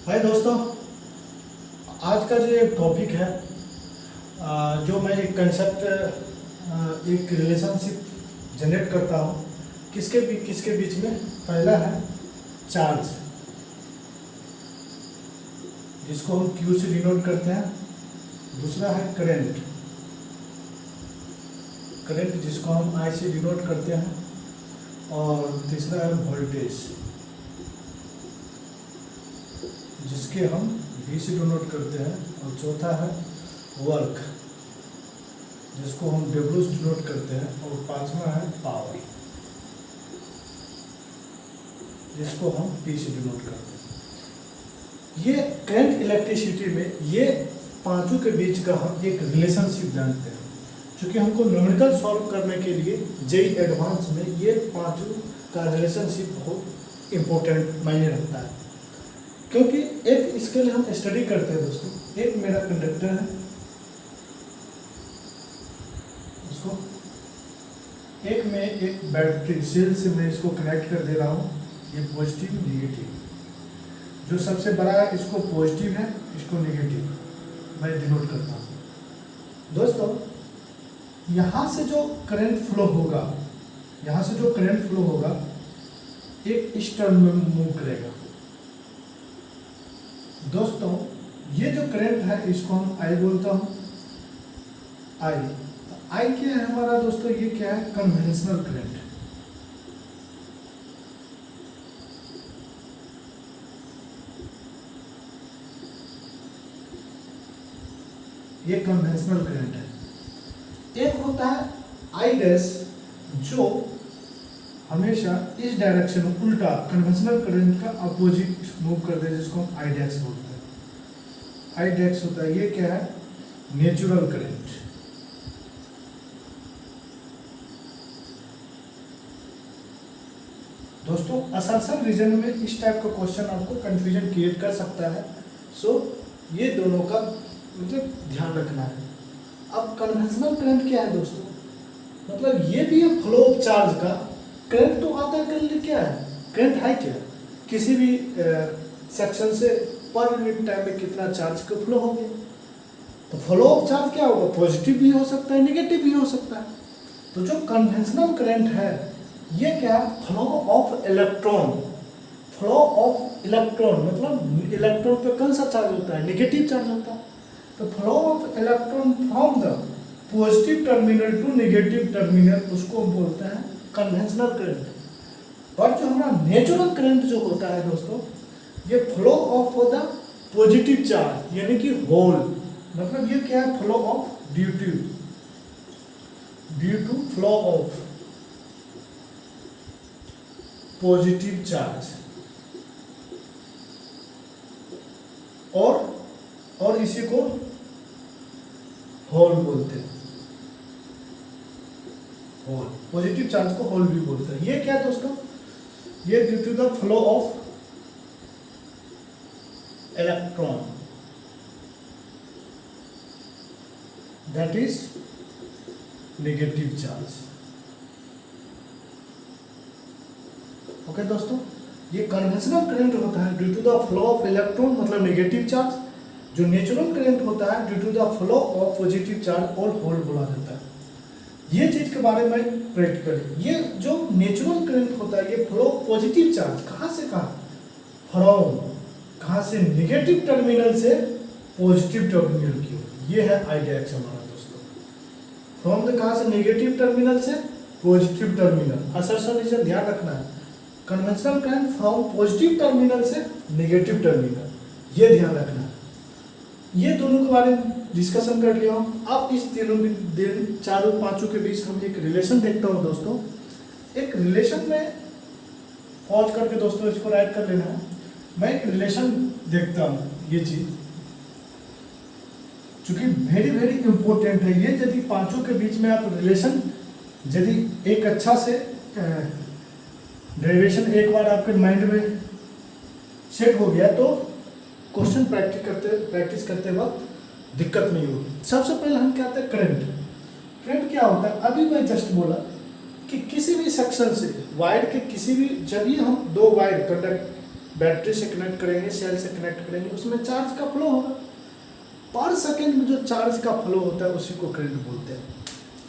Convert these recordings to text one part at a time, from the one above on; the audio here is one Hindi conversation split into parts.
हाय दोस्तों, आज का जो एक टॉपिक है, जो मैं एक कंसेप्ट, एक रिलेशनशिप जनरेट करता हूँ किसके बीच में। पहला है चार्ज, जिसको हम Q से डिनोट करते हैं। दूसरा है करंट जिसको हम I से डिनोट करते हैं। और तीसरा है वोल्टेज, जिसके हम V से डिनोट करते हैं। और चौथा है वर्क, जिसको हम W से डिनोट करते हैं। और पांचवा है पावर, जिसको हम P से डिनोट करते हैं। ये करंट इलेक्ट्रिसिटी में ये पांचों के बीच का हम एक रिलेशनशिप जानते हैं। क्योंकि हमको न्यूमेरिकल सॉल्व करने के लिए जेई एडवांस में ये पांचों का रिलेशनशिप बहुत इम्पोर्टेंट मायने रखता है। क्योंकि एक इसके लिए हम स्टडी करते हैं दोस्तों। एक मेरा कंडक्टर है, उसको एक में एक बैटरी सेल से मैं इसको कनेक्ट कर दे रहा हूँ। ये पॉजिटिव नेगेटिव, जो सबसे बड़ा है इसको पॉजिटिव है, इसको नेगेटिव मैं डिनोट करता हूँ। दोस्तों, यहाँ से जो करंट फ्लो होगा, एक इस टर्म में मूव करेगा। दोस्तों, ये जो करंट है इसको हम I बोलता हूँ। I क्या है हमारा दोस्तों? ये क्या है? Conventional current. ये कन्वेंशनल करंट है। एक होता है I डैश, जो हमेशा इस डायरेक्शन में उल्टा कन्वेंशनल करंट का अपोजिट मूव करते हैं, जिसको हम I डैश बोलते हैं। I डैश होता है, ये क्या है? Natural current. दोस्तों, असर्शन रीजन में इस टाइप का क्वेश्चन आपको कंफ्यूजन क्रिएट कर सकता है। सो ये दोनों का मतलब ध्यान रखना है। अब कन्वेंशनल करंट क्या है दोस्तों? मतलब ये भी है फ्लो ऑफ चार्ज का। करंट तो आता है, करंट क्या है? करंट है क्या? किसी भी सेक्शन से पर यूनिट टाइम में कितना चार्ज का फ्लो हो गया। तो फ्लो ऑफ चार्ज क्या होगा? पॉजिटिव भी हो सकता है, नेगेटिव भी हो सकता है। तो जो कन्वेंशनल करंट है, ये क्या है? Flow of electron. Flow of electron मतलब इलेक्ट्रॉन पे कौन सा चार्ज होता है? नेगेटिव चार्ज होता है। तो flow of electron from the positive terminal to negative terminal, उसको हम बोलते हैं कन्वेंशनल करंट। और जो हमारा नेचुरल करंट जो होता है दोस्तों, ये flow of the positive charge, यानी कि होल। मतलब ये क्या है? Flow of due to flow of positive charge. और इसी को होल बोलते हैं। होल, पॉजिटिव चार्ज को होल भी बोलते हैं। ये क्या है दोस्तों? ये due to the flow of electron, that is negative charge. Okay दोस्तों, ये कन्वेंशनल करंट होता है due to the flow of electron, मतलब नेगेटिव चार्ज। जो नेचुरल करंट होता है due to the flow of positive charge और होल बोला जाता है। ये चीज के बारे में प्रैक्टिकली, ये जो नेचुरल करंट होता है, ये फ्लो पॉजिटिव चार्ज कहाँ से कहाँ से नेगेटिव टर्मिनल से पॉजिटिव टर्मिनल की ओर। ये है I डैश हमारा दोस्तों। फ्रॉम द कहाँ से? नेगेटिव टर्मिनल से पॉजिटिव टर्मिनल। असर्शन रीजन ध्यान रखना है। Conventional current from positive terminal से नेगेटिव टर्मिनल, ये ध्यान रखना है। ये दोनों के बारे में डिस्कशन कर लिया हूँ। अब इस चारों पांचों के बीच हम एक रिलेशन देखता हूँ दोस्तों। एक रिलेशन में पॉज करके दोस्तों इसको राइट कर लेना है। मैं एक रिलेशन देखता हूँ, ये चीज चूंकि वेरी वेरी इंपॉर्टेंट है। ये यदि पांचों के बीच में आप रिलेशन यदि एक अच्छा से डेरिवेशन एक बार आपके माइंड में सेट हो गया, तो क्वेश्चन प्रैक्टिस करते वक्त दिक्कत नहीं होगी। सबसे पहले हम क्या कहते हैं? करंट क्या होता है? अभी मैं जस्ट बोला कि किसी भी सेक्शन से वायर के किसी भी, जब भी हम दो वायर बैटरी से कनेक्ट करेंगे, सेल से कनेक्ट करेंगे, उसमें चार्ज का फ्लो होगा। पर सेकेंड में जो चार्ज का फ्लो होता है उसी को करंट बोलते हैं।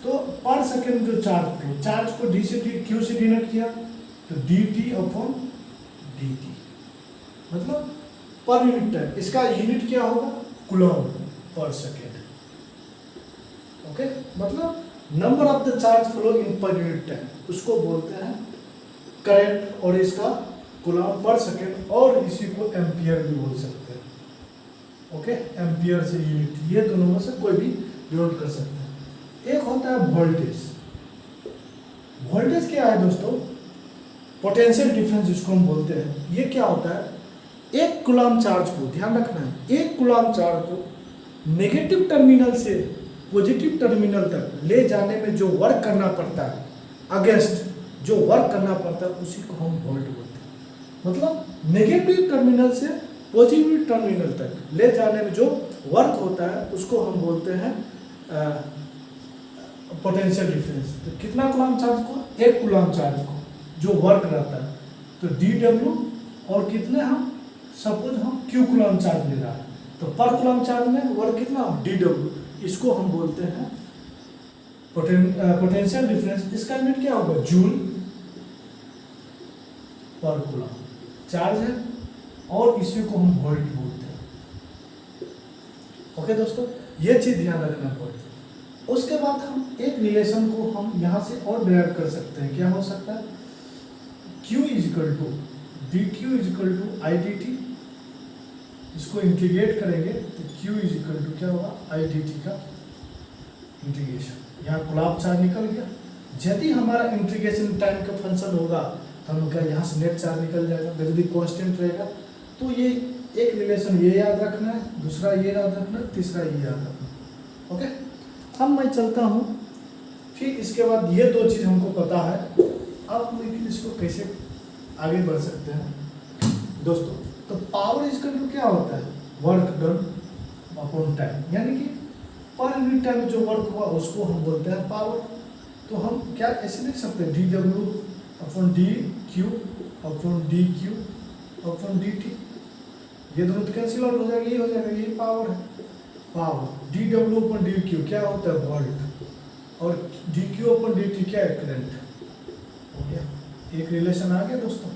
तो पर सेकेंड जो चार्ज फ्लो, चार्ज को डी से डी क्यू से डिनोट किया तो D T upon D T, मतलब पर यूनिट टाइम। इसका यूनिट क्या होगा? कूलम्ब पर सेकेंड। ओके, मतलब number of the charge flow in per unit time, उसको बोलते हैं करंट, और इसका कूलम्ब पर सेकेंड, और इसी को एम्पियर भी बोल सकते हैं। ओके, एम्पियर से यूनिट, ये दोनों में से कोई भी डिनोट कर सकते हैं। एक होता है वोल्टेज। वोल्टेज क्या है दोस्तों? पोटेंशियल डिफरेंस जिसको हम बोलते हैं। ये क्या होता है? एक कूलम्ब चार्ज को, ध्यान रखना है, एक कूलम्ब चार्ज को नेगेटिव टर्मिनल से पॉजिटिव टर्मिनल तक ले जाने में जो वर्क करना पड़ता है, अगेंस्ट जो वर्क करना पड़ता है, उसी को हम वोल्ट बोलते हैं। मतलब नेगेटिव टर्मिनल से पॉजिटिव टर्मिनल तक ले जाने में जो वर्क होता है उसको हम बोलते हैं पोटेंशियल डिफरेंस। तो कितना कूलम्ब चार्ज को? एक कूलम्ब चार्ज को जो वर्क रहता है, तो डी डब्ल्यू, और कितने हम, सपोज हम क्यू कूलम्ब चार्ज ले रहा है, तो पर कूलम्ब चार्ज में वर्क कितना? D W. इसको हम बोलते हैं पोटेंशियल डिफरेंस। इसका यूनिट क्या होगा? जूल पर कूलम्ब चार्ज है, और इसी को हम वोल्ट बोलते हैं। ओके दोस्तों, ये चीज ध्यान रखना पड़ेगा। उसके बाद हम एक रिलेशन को हम यहाँ से और डिराइव कर सकते हैं। क्या हो सकता है? Q is equal to d q is equal to I d t. इसको इंटीग्रेट करेंगे तो Q इजिकल टू क्या होगा? आई डी टी का इंटीग्रेशन। यहाँ कूलम्ब चार्ज निकल गया। यदि हमारा इंटीग्रेशन टाइम का फंक्शन होगा तो हम क्या यहाँ से नेट चार्ज निकल जाएगा, यदि कांस्टेंट रहेगा। तो ये एक रिलेशन ये याद रखना है, दूसरा ये याद रखना है, तीसरा ये याद रखना है। ओके, अब मैं चलता हूँ, फिर इसके बाद ये दो चीज़ हमको पता है, अब लेकिन इसको कैसे आगे बढ़ सकते हैं दोस्तों। तो पावर इजकल टू क्या होता है? वर्क डन अपॉन टाइम, यानी कि पर यूनिट टाइम जो वर्क हुआ उसको हम बोलते हैं पावर। तो हम क्या ऐसे लिख सकते हैं? D W upon D Q upon D Q upon D T. ये दोनों तो कैंसिल आउट हो जाएगा, ये हो जाएगा, ये पावर है। Power D W upon D Q क्या होता है? वोल्ट, और D Q upon D T क्या है? करंट। हो गया, एक रिलेशन आ गया दोस्तों।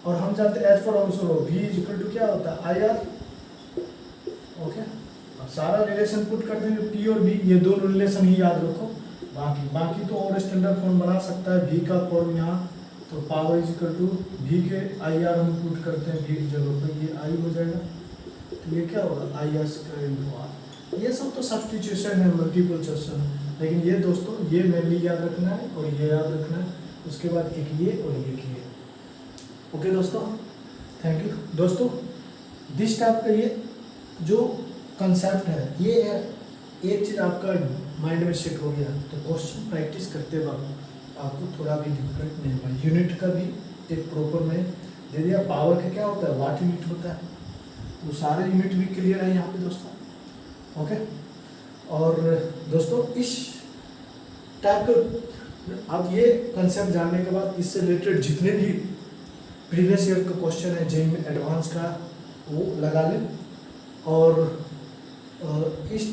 और हम जानते हैं as per also we equal to क्या होता है? I R. ओके, अब सारा रिलेशन पुट कर देंगे, पी और बी, ये दोनों रिलेशन ही याद रखो। बाकी तो और स्टैंडर्ड फॉर्म बना सकता है। वी का फॉर्म यहाँ, तो power is equal to V के आई आर हम पुट करते हैं, वी की जगह पर ये आई हो जाएगा, तो ये क्या होगा? I R square into R. ये सब तो सब्स्टिट्यूशन है, मल्टीपल चॉइसन है, लेकिन ये दोस्तों ये मेनली याद रखना है और ये याद रखना है। उसके बाद एक ये और एक ये। ओके दोस्तों, थैंक यू दोस्तों। दिस टाइप का ये जो कंसेप्ट है, ये है एक चीज़ आपका माइंड में सेट हो गया, तो क्वेश्चन प्रैक्टिस करते वक्त आपको थोड़ा भी डिफिकल्ट नहीं होगा। यूनिट का भी एक प्रॉपर में दे दिया। पावर का क्या होता है? वाट यूनिट होता है, तो सारे यूनिट भी क्लियर है यहाँ पे दोस्तों। ओके, और दोस्तों इस टाइप का अब ये कंसेप्ट जानने के बाद इससे रिलेटेड जितने भी प्रीवियस ईयर का क्वेश्चन है जेईई में एडवांस का, वो लगा लें। और इस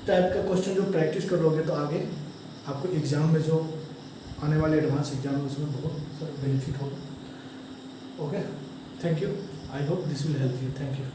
टाइप का क्वेश्चन जो प्रैक्टिस कर लोगे तो आगे आपको एग्ज़ाम में जो आने वाले एडवांस एग्जाम है उसमें बहुत बेनिफिट होगा। Okay, thank you, I hope this will help you, thank you.